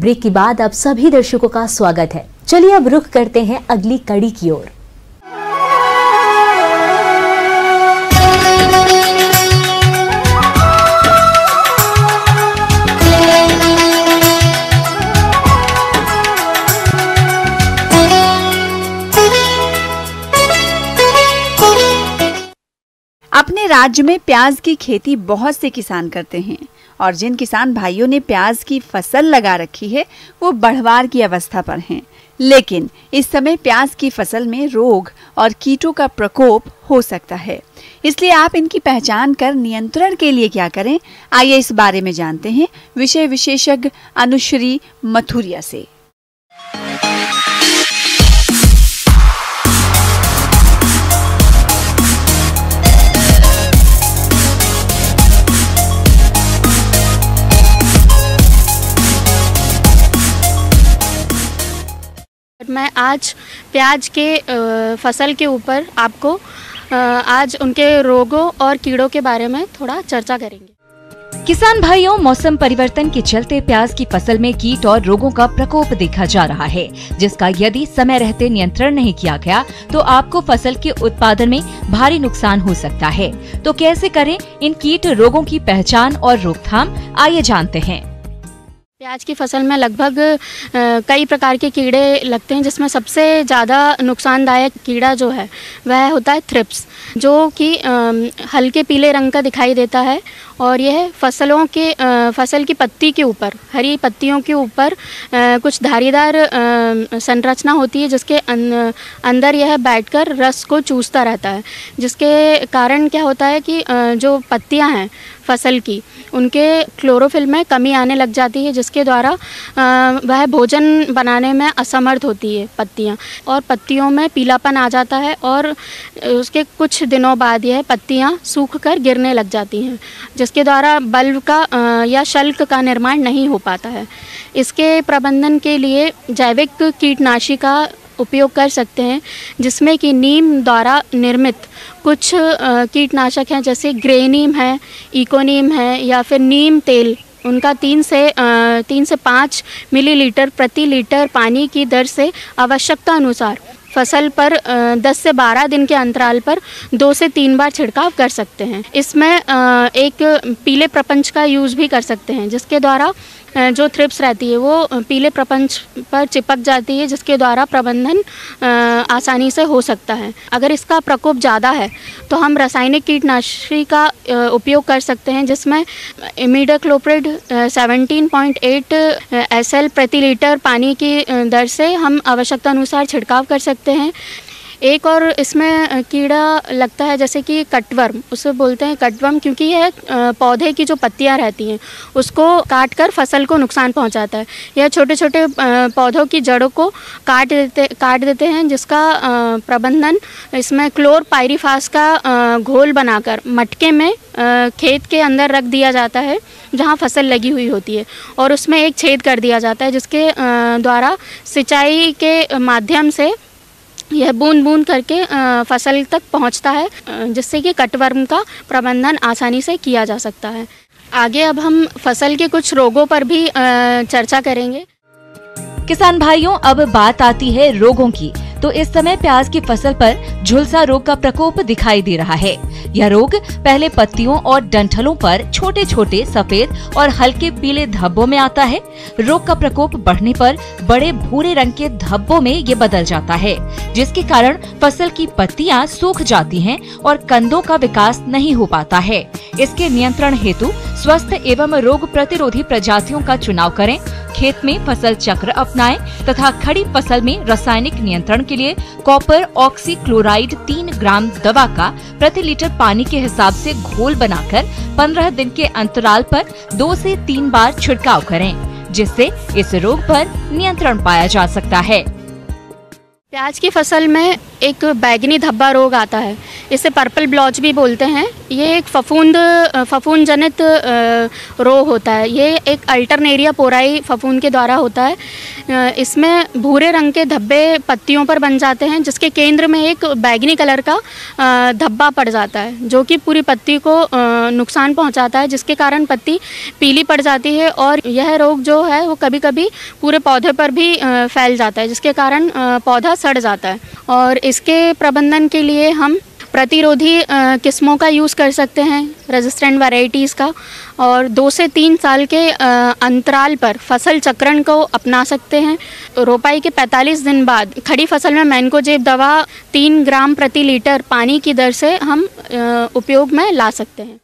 Break के बाद अब सभी दर्शकों का स्वागत है। चलिए अब रुख करते हैं अगली कड़ी की ओर। अपने राज्य में प्याज की खेती बहुत से किसान करते हैं और जिन किसान भाइयों ने प्याज की फसल लगा रखी है वो बढ़वार की अवस्था पर हैं। लेकिन इस समय प्याज की फसल में रोग और कीटों का प्रकोप हो सकता है, इसलिए आप इनकी पहचान कर नियंत्रण के लिए क्या करें, आइए इस बारे में जानते हैं विषय विशेषज्ञ अनुश्री मथुरिया से। मैं आज प्याज के फसल के ऊपर आपको आज उनके रोगों और कीड़ों के बारे में थोड़ा चर्चा करेंगे। किसान भाइयों, मौसम परिवर्तन के चलते प्याज की फसल में कीट और रोगों का प्रकोप देखा जा रहा है, जिसका यदि समय रहते नियंत्रण नहीं किया गया तो आपको फसल के उत्पादन में भारी नुकसान हो सकता है। तो कैसे करें इन कीट रोगों की पहचान और रोकथाम, आइए जानते हैं। प्याज की फसल में लगभग कई प्रकार के कीड़े लगते हैं, जिसमें सबसे ज़्यादा नुकसानदायक कीड़ा जो है वह होता है थ्रिप्स, जो कि हल्के पीले रंग का दिखाई देता है और यह फसल की पत्ती के ऊपर, हरी पत्तियों के ऊपर कुछ धारीदार संरचना होती है, जिसके अंदर यह बैठकर रस को चूसता रहता है, जिसके कारण क्या होता है कि जो पत्तियां हैं फसल की, उनके क्लोरोफिल में कमी आने लग जाती है, जिसके द्वारा वह भोजन बनाने में असमर्थ होती है पत्तियां, और पत्तियों में पीलापन आ जाता है और उसके कुछ दिनों बाद यह पत्तियां सूख कर गिरने लग जाती हैं, जिसके द्वारा बल्ब का या शल्क का निर्माण नहीं हो पाता है। इसके प्रबंधन के लिए जैविक कीटनाशी का उपयोग कर सकते हैं, जिसमें कि नीम द्वारा निर्मित कुछ कीटनाशक हैं, जैसे ग्रे नीम है, इकोनीम है या फिर नीम तेल। उनका 3 से 5 मिलीलीटर प्रति लीटर पानी की दर से आवश्यकता अनुसार फसल पर 10 से 12 दिन के अंतराल पर 2 से 3 बार छिड़काव कर सकते हैं। इसमें एक पीले प्रपंच का यूज़ भी कर सकते हैं, जिसके द्वारा जो थ्रिप्स रहती है वो पीले प्रपंच पर चिपक जाती है, जिसके द्वारा प्रबंधन आसानी से हो सकता है। अगर इसका प्रकोप ज़्यादा है तो हम रासायनिक कीटनाशी का उपयोग कर सकते हैं, जिसमें इमिडाक्लोप्रिड 17.8 SL प्रति लीटर पानी की दर से हम आवश्यकता अनुसार छिड़काव कर सकते हैं। एक और इसमें कीड़ा लगता है, जैसे कि कटवर्म, उसे बोलते हैं कटवर्म, क्योंकि यह पौधे की जो पत्तियां रहती हैं उसको काटकर फसल को नुकसान पहुंचाता है। यह छोटे छोटे पौधों की जड़ों को काट देते हैं, जिसका प्रबंधन इसमें क्लोरपाइरीफास का घोल बनाकर मटके में खेत के अंदर रख दिया जाता है, जहाँ फसल लगी हुई होती है, और उसमें एक छेद कर दिया जाता है, जिसके द्वारा सिंचाई के माध्यम से यह बूंद बूंद करके फसल तक पहुंचता है, जिससे कि कटवर्म का प्रबंधन आसानी से किया जा सकता है। आगे अब हम फसल के कुछ रोगों पर भी चर्चा करेंगे। किसान भाइयों, अब बात आती है रोगों की। तो इस समय प्याज की फसल पर झुलसा रोग का प्रकोप दिखाई दे रहा है। यह रोग पहले पत्तियों और डंठलों पर छोटे छोटे सफेद और हल्के पीले धब्बों में आता है। रोग का प्रकोप बढ़ने पर बड़े भूरे रंग के धब्बों में ये बदल जाता है, जिसके कारण फसल की पत्तियां सूख जाती हैं और कंदों का विकास नहीं हो पाता है। इसके नियंत्रण हेतु स्वस्थ एवं रोग प्रतिरोधी प्रजातियों का चुनाव करें, खेत में फसल चक्र अपनाएं तथा खड़ी फसल में रासायनिक नियंत्रण के लिए कॉपर ऑक्सीक्लोराइड 3 ग्राम दवा का प्रति लीटर पानी के हिसाब से घोल बनाकर 15 दिन के अंतराल पर 2 से 3 बार छिड़काव करें, जिससे इस रोग पर नियंत्रण पाया जा सकता है। प्याज की फसल में एक बैगनी धब्बा रोग आता है, इसे पर्पल ब्लॉच भी बोलते हैं। ये एक फफूंद जनित रोग होता है। ये एक अल्टरनेरिया पोराई फफूंद के द्वारा होता है। इसमें भूरे रंग के धब्बे पत्तियों पर बन जाते हैं, जिसके केंद्र में एक बैगनी कलर का धब्बा पड़ जाता है, जो कि पूरी पत्ती को नुकसान पहुंचाता है, जिसके कारण पत्ती पीली पड़ जाती है। और यह रोग जो है वो कभी कभी पूरे पौधे पर भी फैल जाता है, जिसके कारण पौधा सड़ जाता है। और इसके प्रबंधन के लिए हम प्रतिरोधी किस्मों का यूज़ कर सकते हैं, रेजिस्टेंट वैरायटीज़ का, और 2 से 3 साल के अंतराल पर फसल चक्रण को अपना सकते हैं। रोपाई के 45 दिन बाद खड़ी फसल में मैनकोजेब दवा 3 ग्राम प्रति लीटर पानी की दर से हम उपयोग में ला सकते हैं।